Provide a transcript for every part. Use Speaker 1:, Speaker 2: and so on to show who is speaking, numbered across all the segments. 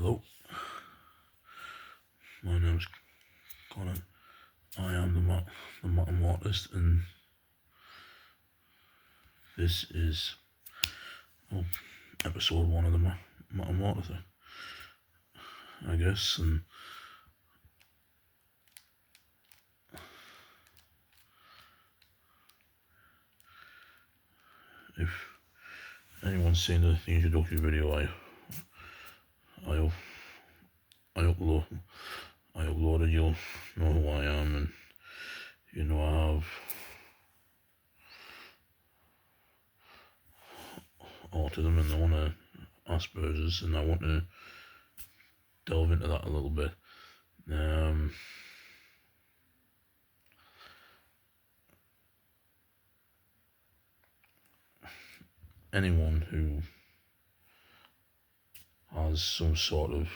Speaker 1: Hello, my name's Connor. I am the Mackem Autist, and this is episode 1 of the Mackem Autist, I guess. And if anyone's seen the introductory video I uploaded, you'll know who I am, and you know I have autism and I want to Asperger's, and I want to delve into that a little bit. Anyone who has some sort of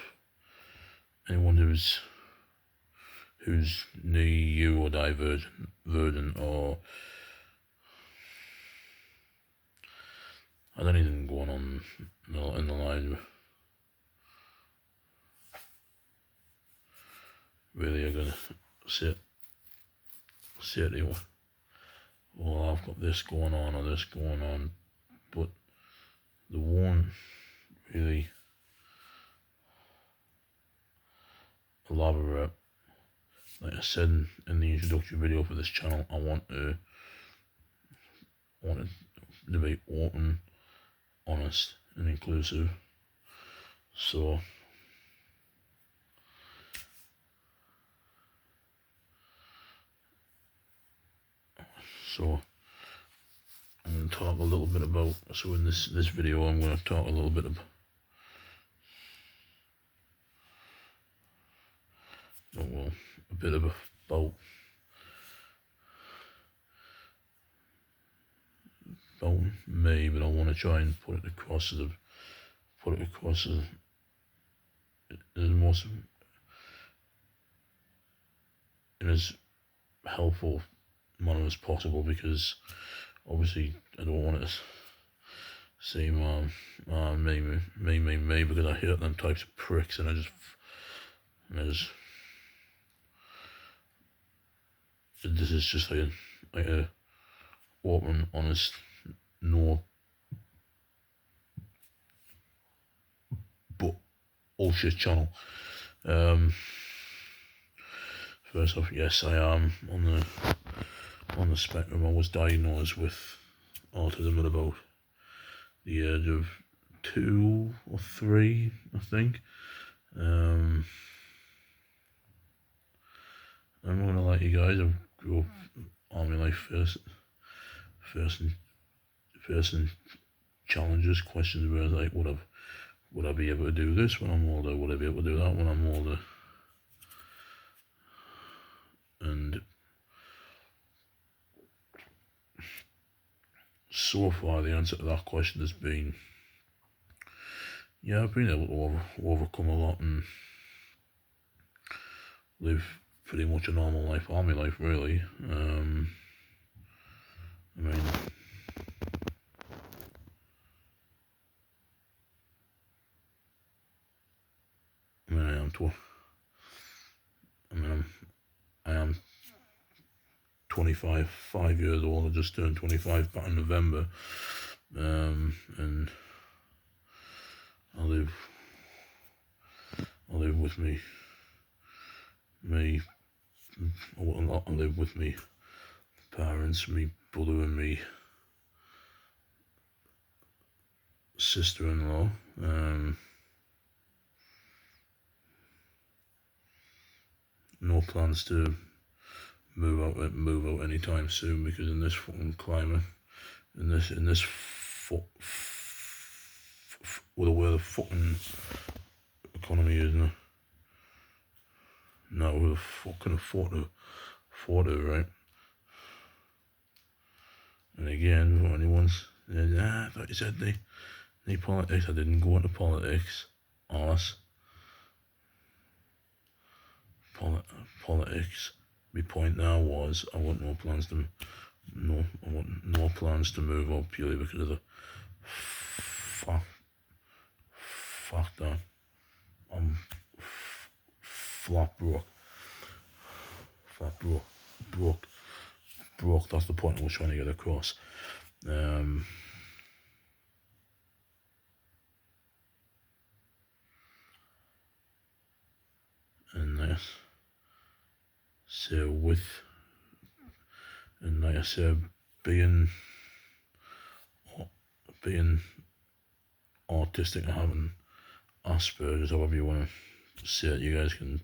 Speaker 1: anyone who's near or divergent or has anything going on in the lives, really are gonna sit to you, well, I've got this going on or this going on, but the one really elaborate, like I said in the introductory video for this channel, I want it to be open, honest and inclusive. So I'm going to talk a little bit about, in this video I'm going to talk a little bit about me, but I want to try and put it across as most in as helpful manner as possible, because obviously I don't want it to seem me, because I hate them types of pricks, and I just this is just like a open, honest, no but bullshit channel. First off, yes, I am on the spectrum. I was diagnosed with autism at about the age of 2 or 3, I think. I'm gonna let you guys, I grew up all my life facing challenges, questions where I was like, would I be able to do this when I'm older? Would I be able to do that when I'm older? And so far the answer to that question has been, yeah, I've been able to overcome a lot and live pretty much a normal life all my life, really. I am 25, 5 years old. I just turned 25 back in November, and I live with me. I live with me parents, me brother and me sister-in-law. No plans to move out anytime soon, because in this fucking climate, in this with the way the fucking economy is now, we fucking afford it, right? And again, for anyone's, I thought you said the politics. I didn't go into politics, arse. Politics. My point now was, I want no plans to move out, purely because of the fact that I'm flat broke. Flat broke. That's the point I was trying to get across. And this, so and like I said, being autistic and having Asperger's, however you want to say it, you guys can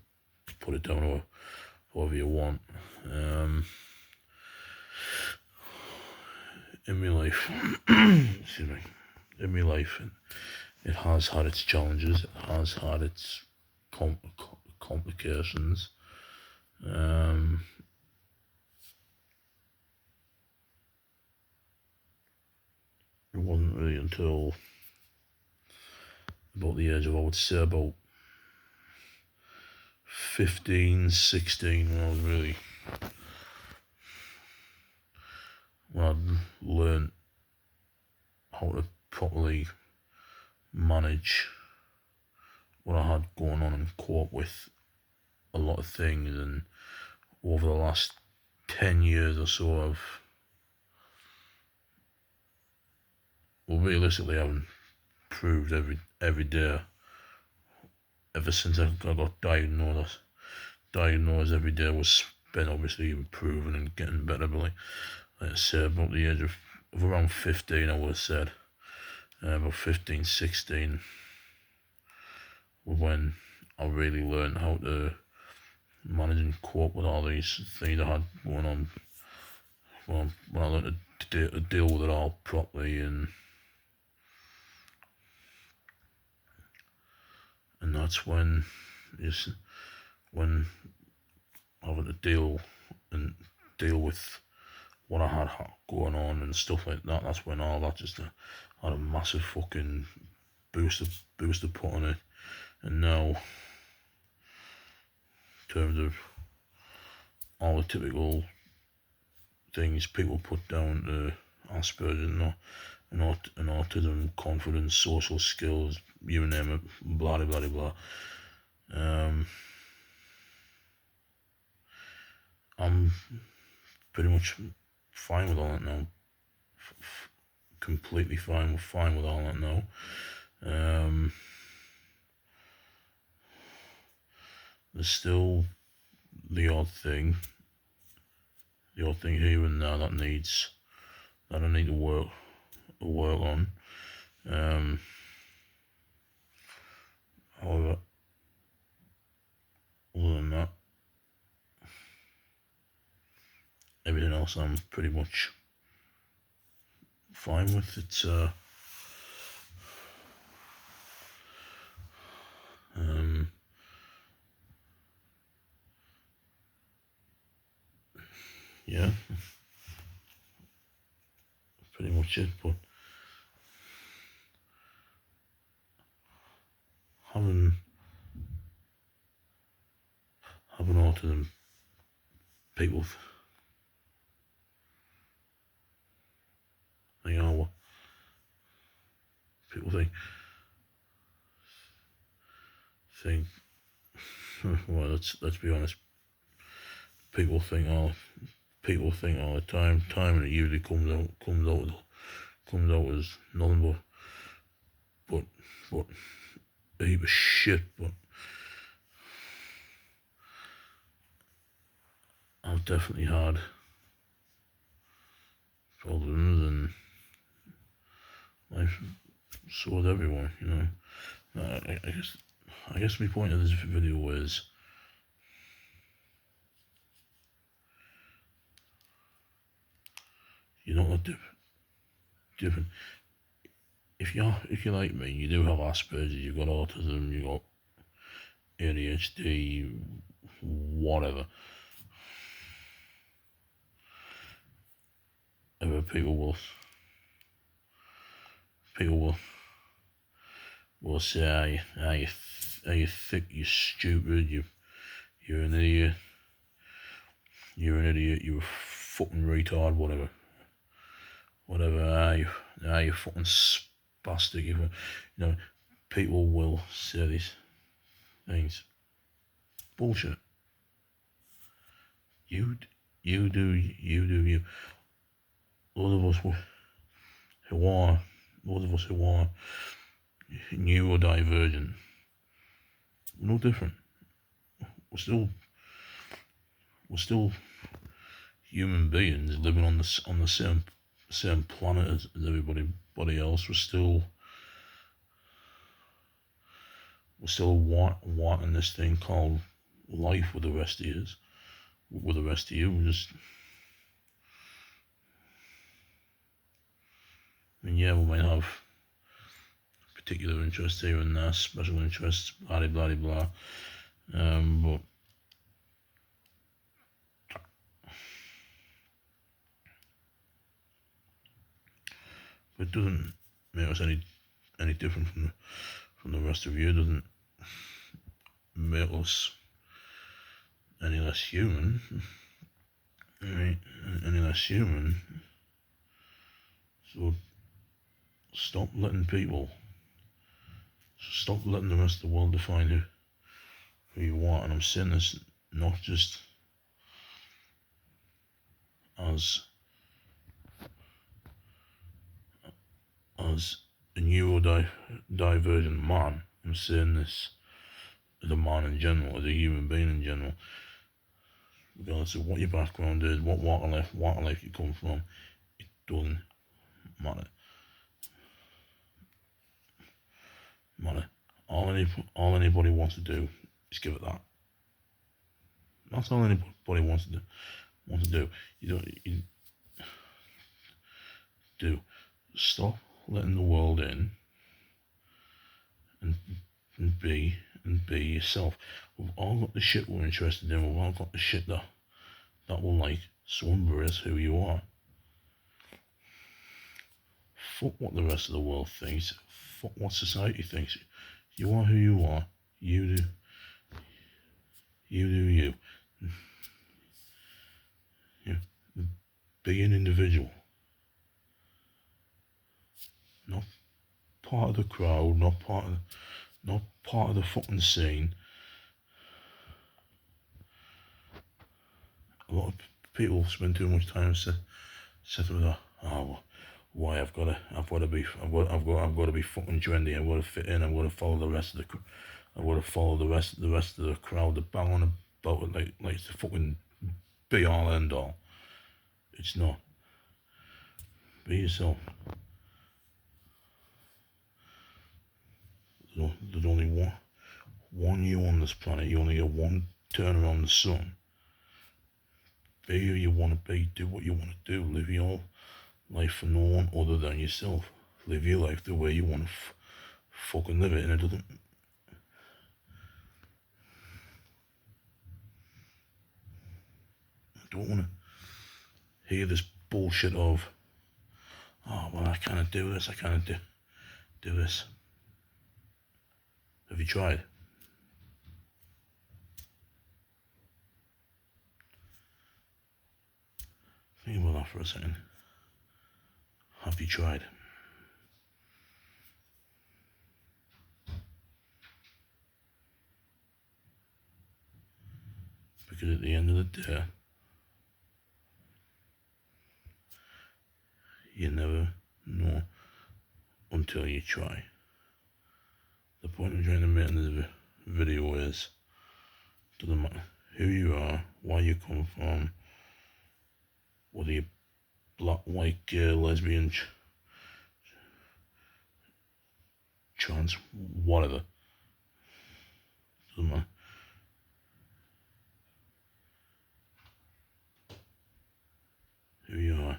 Speaker 1: put it down or however you want. In my life, excuse me, in my life, it has had its challenges, it has had its complications. It wasn't really until about the age of, I would say, about 15, 16, when I'd learned how to properly manage what I had going on and cope with a lot of things. And over the last 10 years or so, realistically, I've improved every day. Ever since I got diagnosed, every day was spent obviously improving and getting better. But like I said, about the age of around 15, I would have said, about 15, 16, was when I really learned how to manage and cope with all these things I had going on. When I learned to deal with it all properly, and that's when having to deal with what I had going on and stuff like that. That's when all that just had a massive fucking booster put on it. And now, in terms of all the typical things people put down to Asperger's and autism, confidence, social skills, you name it, blah blah blah blah. I'm pretty much fine with all that now. Completely fine with all that now. There's still the odd thing here and there that I need to work on. However, other than that, everything else I'm pretty much fine with. It's yeah, pretty much it. But having autism, people what people think. Well, let's be honest. People think all the time, and it usually comes out as nothing but a heap of shit. But I've definitely had problems, and life, so has everyone, you know. I guess my point of this video is, you're not that different. If you're like me, you do have Asperger's, you've got autism, you've got ADHD, whatever. People will say, you thick, you're stupid, you're an idiot, you're a fucking retard, whatever, you fucking spastic, you know, people will say these things. bullshit. You do you. All of us who are, those of us who are neurodivergent, we're no different. We're still human beings living on the same planet as everybody else. We're still wanting this thing called life with the rest of you. With the rest of you, yeah, we might have particular interests here and there, special interests, blah blah blah. But it doesn't make us any different from the rest of you. It doesn't make us any less human. Right? Any less human. So stop letting the rest of the world define who you are. And I'm saying this not just as a neurodivergent man. I'm saying this as a man in general, as a human being in general. Regardless of what your background is, what walk of life you come from, it doesn't matter. All anybody wants to do is give it that. That's all anybody wants to do. You do. Stop letting the world in and be yourself. We've all got the shit we're interested in. We've all got the shit that we'll like. So embrace who you are. Fuck what the rest of the world thinks. Fuck what society thinks. You are who you are. You do you. Be an individual. Not part of the crowd, not part of the fucking scene. A lot of people spend too much time sitting with why I've got to be fucking trendy. I've got to fit in. I've got to follow the rest of the crowd. They're banging about it like it's the fucking be all end all. It's not. Be yourself. There's only one you on this planet. You only get one turn around the sun. Be who you want to be. Do what you want to do. Live your life for no one other than yourself. Live your life the way you want to fucking live it, and it doesn't. I don't want to hear this bullshit of, oh well, I can't do this. I can't do this. Have you tried? Think about that for a second. Have you tried? Because at the end of the day, you never know until you try. The point I'm trying to make in this video is, doesn't matter who you are, where you come from, whether you're black, white, gay, lesbian, trans, whatever. Doesn't matter. Who you are,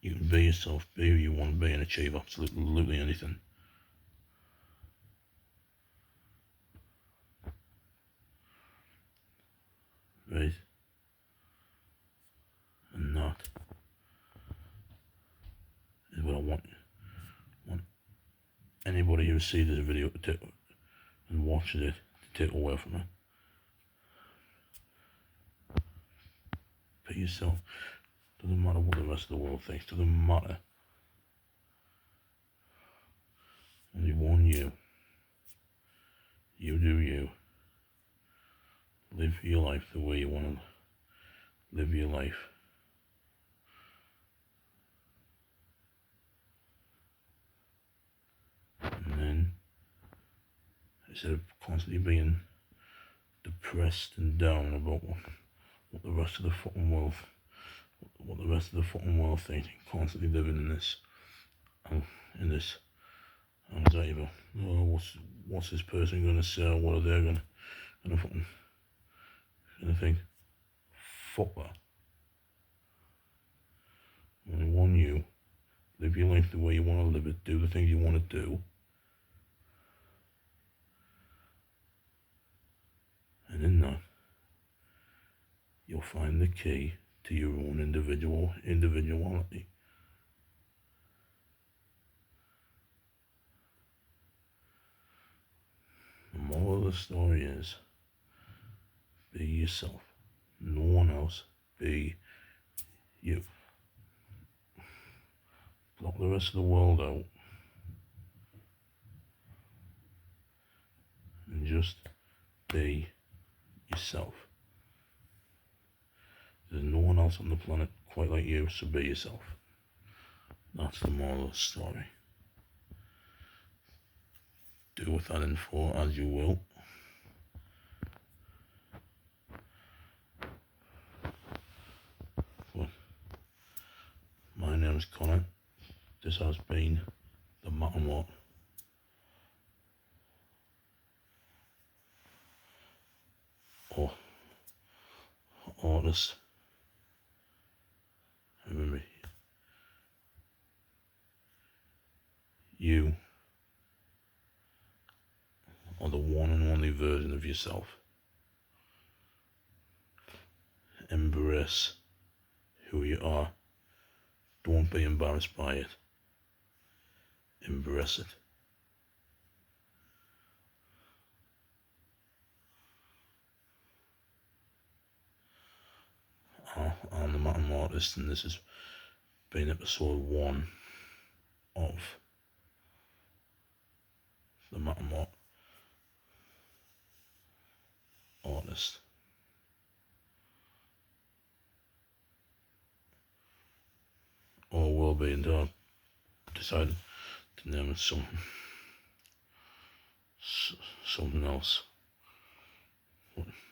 Speaker 1: you can be yourself, be who you want to be, and achieve absolutely anything. Right? And that is what I want anybody who sees this video and watches it to take away from it. Be yourself. Doesn't matter what the rest of the world thinks. Doesn't matter. Only one you. You do you. Live your life the way you want to live your life. And then, instead of constantly being depressed and down about what the rest of the fucking world, thinks, constantly living in this anxiety about, oh, what's this person gonna say, or what are they gonna fucking think? Fuck that. Only one you. Live your life the way you want to live it. Do the things you want to do. And in that, you'll find the key to your own individuality. The moral of the story is, be yourself. No one else. Be you. Block the rest of the world out. And just be yourself. There's no one else on the planet quite like you, so be yourself. That's the moral of the story. Do with that info as you will. But my name's Connor. This has been the Mackem Autist. Remember, you are the one and only version of yourself. Embrace who you are. Don't be embarrassed by it. Embrace it. I'm the Mackem Autist, and this has been episode 1 of the Mackem Autist. Or will be until I decide to name it something else.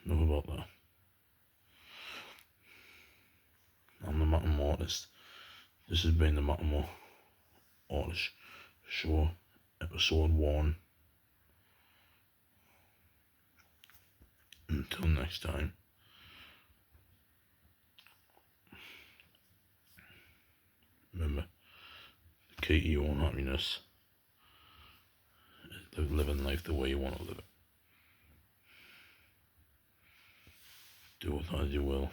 Speaker 1: Enough about that. I'm the Mackem Autist. This has been the Mackem Autist Show, episode 1. Until next time. Remember, the key to your own happiness is living life the way you want to live it. Do with that as you will.